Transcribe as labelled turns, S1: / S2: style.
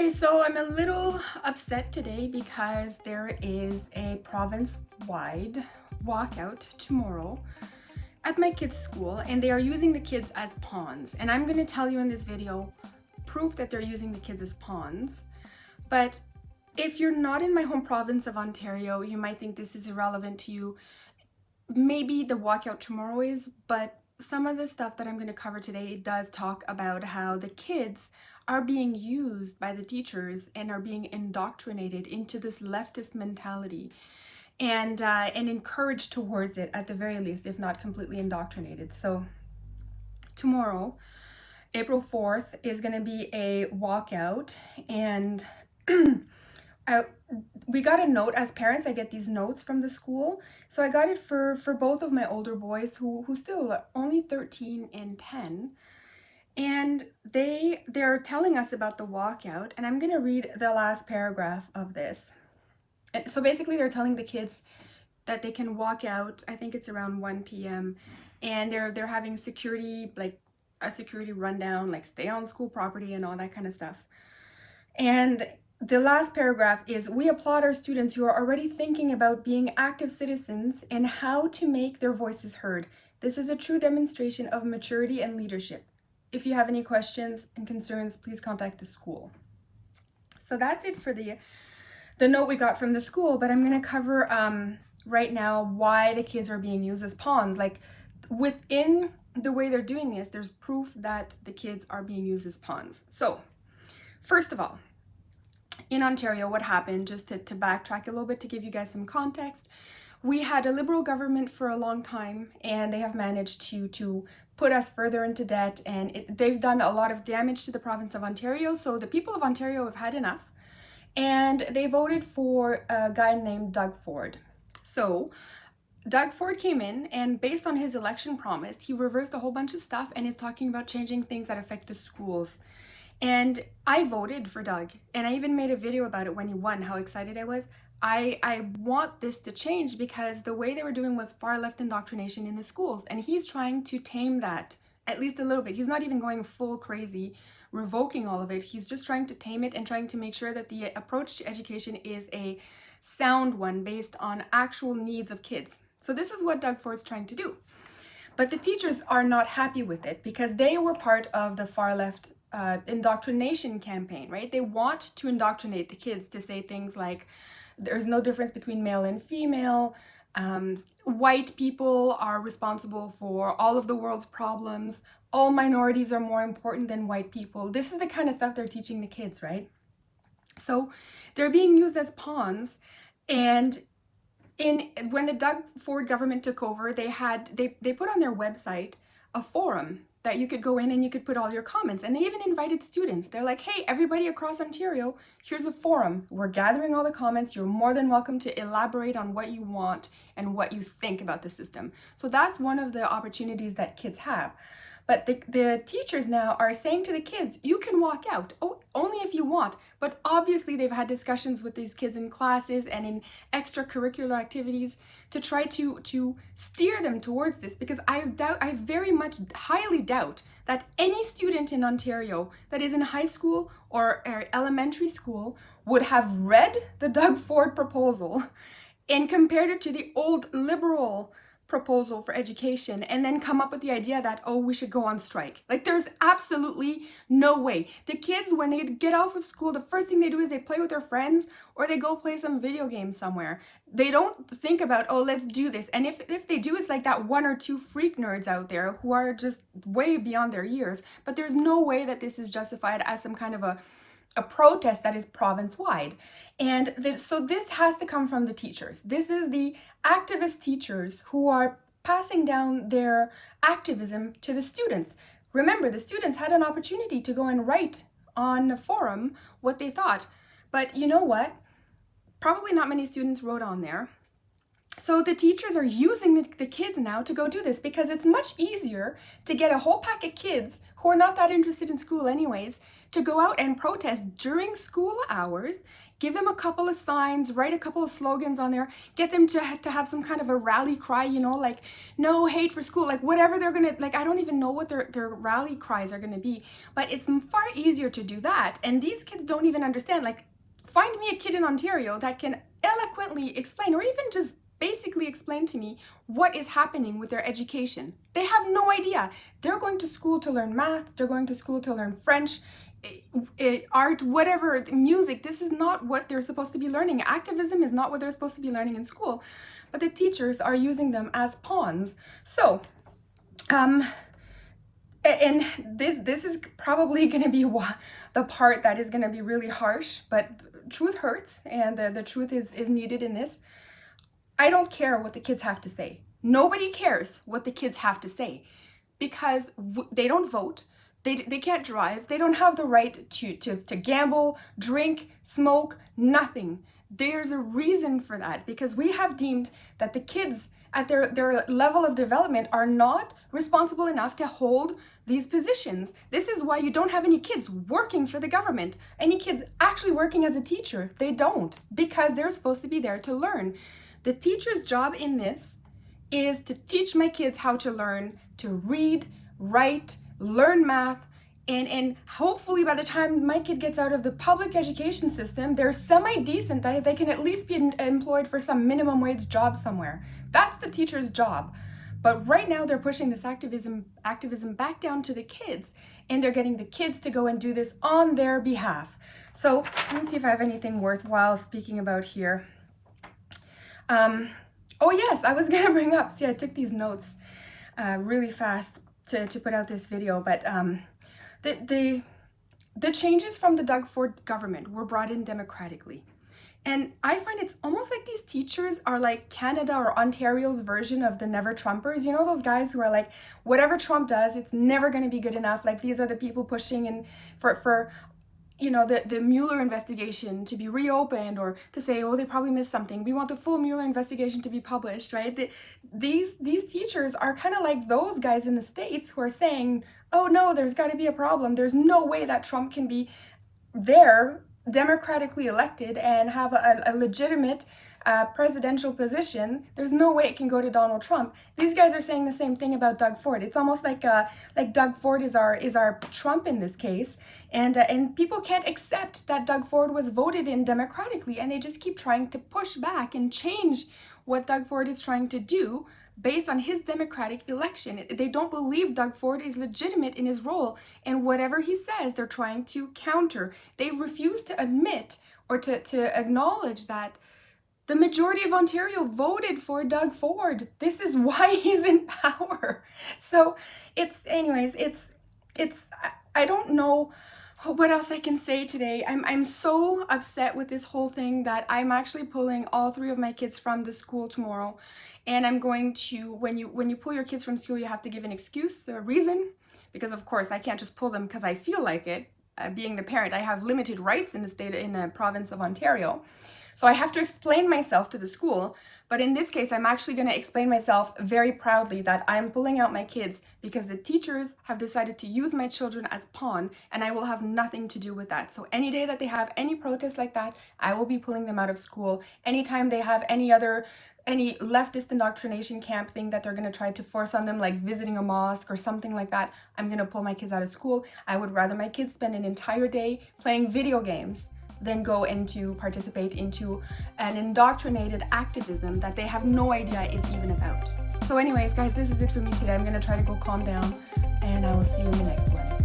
S1: Okay, so I'm a little upset today because there is a province-wide walkout tomorrow at my kids' school, and they are using the kids as pawns. And I'm going to tell you in this video proof that they're using the kids as pawns. But if you're not in my home province of Ontario, you might think this is irrelevant to you. Maybe the walkout tomorrow is, but some of the stuff that I'm going to cover today does talk about how the kids are being used by the teachers and are being indoctrinated into this leftist mentality and encouraged towards it at the very least, if not completely indoctrinated. So tomorrow, April 4th, is going to be a walkout, and we got a note. As parents, I get these notes from the school. So I got it for both of my older boys who still are only 13 and 10. And they're telling us about the walkout, and I'm gonna read the last paragraph of this. And so basically they're telling the kids that they can walk out, I think it's around 1 p.m. and they're having security, like a security rundown, like stay on school property and all that kind of stuff. And the last paragraph is, we applaud our students who are already thinking about being active citizens and how to make their voices heard. This is a true demonstration of maturity and leadership. If you have any questions and concerns, please contact the school. So that's it for the note we got from the school, but I'm going to cover right now why the kids are being used as pawns. Like, within the way they're doing this, there's proof that the kids are being used as pawns. So first of all, in Ontario, what happened, just to backtrack a little bit to give you guys some context, we had a Liberal government for a long time, and they have managed to put us further into debt, and they've done a lot of damage to the province of Ontario. So the people of Ontario have had enough, and they voted for a guy named Doug Ford. So Doug Ford came in, and based on his election promise, he reversed a whole bunch of stuff and is talking about changing things that affect the schools. And I voted for Doug, and I even made a video about it when he won, how excited I was. I want this to change because the way they were doing was far left indoctrination in the schools, and he's trying to tame that at least a little bit. He's not even going full crazy, revoking all of it. He's just trying to tame it and trying to make sure that the approach to education is a sound one based on actual needs of kids. So this is what Doug Ford's trying to do. But the teachers are not happy with it because they were part of the far left indoctrination campaign, right? They want to indoctrinate the kids to say things like, there's no difference between male and female, white people are responsible for all of the world's problems, all minorities are more important than white people. This is the kind of stuff they're teaching the kids, right? So they're being used as pawns. And when the Doug Ford government took over, they put on their website a forum that you could go in and you could put all your comments, and they even invited students. They're like, hey, everybody across Ontario, here's a forum. We're gathering all the comments. You're more than welcome to elaborate on what you want and what you think about the system. So that's one of the opportunities that kids have. But the teachers now are saying to the kids, you can walk out, only if you want. But obviously they've had discussions with these kids in classes and in extracurricular activities to try to steer them towards this, because I very much highly doubt that any student in Ontario that is in high school or elementary school would have read the Doug Ford proposal and compared it to the old Liberal proposal for education and then come up with the idea that, oh, we should go on strike. Like, there's absolutely no way. The kids, when they get off of school, the first thing they do is they play with their friends or they go play some video games somewhere. They don't think about, oh, let's do this. And if they do, it's like that one or two freak nerds out there who are just way beyond their years. But there's no way that this is justified as some kind of a protest that is province-wide. And so this has to come from the teachers. This is the activist teachers who are passing down their activism to the students. Remember, the students had an opportunity to go and write on the forum what they thought. But you know what? Probably not many students wrote on there. So the teachers are using the kids now to go do this because it's much easier to get a whole pack of kids who are not that interested in school anyways to go out and protest during school hours, give them a couple of signs, write a couple of slogans on there, get them to have some kind of a rally cry, you know, like no hate for school, like whatever they're gonna, like I don't even know what their rally cries are gonna be, but it's far easier to do that. And these kids don't even understand. Like, find me a kid in Ontario that can eloquently explain or even just basically explain to me what is happening with their education. They have no idea. They're going to school to learn math, they're going to school to learn French, art, whatever, music. This is not what they're supposed to be learning. Activism is not what they're supposed to be learning in school, but the teachers are using them as pawns. So, and this is probably going to be the part that is going to be really harsh, but truth hurts, and the truth is needed in this. I don't care what the kids have to say. Nobody cares what the kids have to say because they don't vote. They can't drive. They don't have the right to gamble, drink, smoke, nothing. There's a reason for that because we have deemed that the kids at their level of development are not responsible enough to hold these positions. This is why you don't have any kids working for the government, any kids actually working as a teacher. They don't, because they're supposed to be there to learn. The teacher's job in this is to teach my kids how to learn to read, write, learn math, and hopefully by the time my kid gets out of the public education system, they're semi-decent, that they can at least be employed for some minimum wage job somewhere. That's the teacher's job. But right now they're pushing this activism back down to the kids, and they're getting the kids to go and do this on their behalf. So let me see if I have anything worthwhile speaking about here. Oh yes, I was gonna bring up, see I took these notes really fast to put out this video, but the changes from the Doug Ford government were brought in democratically. And I find it's almost like these teachers are like Canada or Ontario's version of the Never Trumpers. You know, those guys who are like, whatever Trump does, it's never going to be good enough. Like, these are the people pushing and for you know, the Mueller investigation to be reopened, or to say, oh, they probably missed something. We want the full Mueller investigation to be published, right? These teachers are kind of like those guys in the States who are saying, oh no, there's got to be a problem. There's no way that Trump can be there, democratically elected, and have a legitimate presidential position. There's no way it can go to Donald Trump. These guys are saying the same thing about Doug Ford. It's almost like Doug Ford is our Trump in this case, and people can't accept that Doug Ford was voted in democratically, and they just keep trying to push back and change what Doug Ford is trying to do based on his democratic election. They don't believe Doug Ford is legitimate in his role, and whatever he says, they're trying to counter. They refuse to admit or to acknowledge that the majority of Ontario voted for Doug Ford. This is why he's in power. So I don't know what else I can say today. I'm so upset with this whole thing that I'm actually pulling all 3 of my kids from the school tomorrow. And I'm going to, when you pull your kids from school, you have to give an excuse, a reason, because of course I can't just pull them because I feel like it. Being the parent, I have limited rights in the province of Ontario. So I have to explain myself to the school. But in this case, I'm actually going to explain myself very proudly that I'm pulling out my kids because the teachers have decided to use my children as pawn, and I will have nothing to do with that. So any day that they have any protest like that, I will be pulling them out of school. Anytime they have any leftist indoctrination camp thing that they're going to try to force on them, like visiting a mosque or something like that, I'm going to pull my kids out of school. I would rather my kids spend an entire day playing video games than go into participate into an indoctrinated activism that they have no idea is even about. So anyways, guys, this is it for me today. I'm going to try to go calm down, and I will see you in the next one.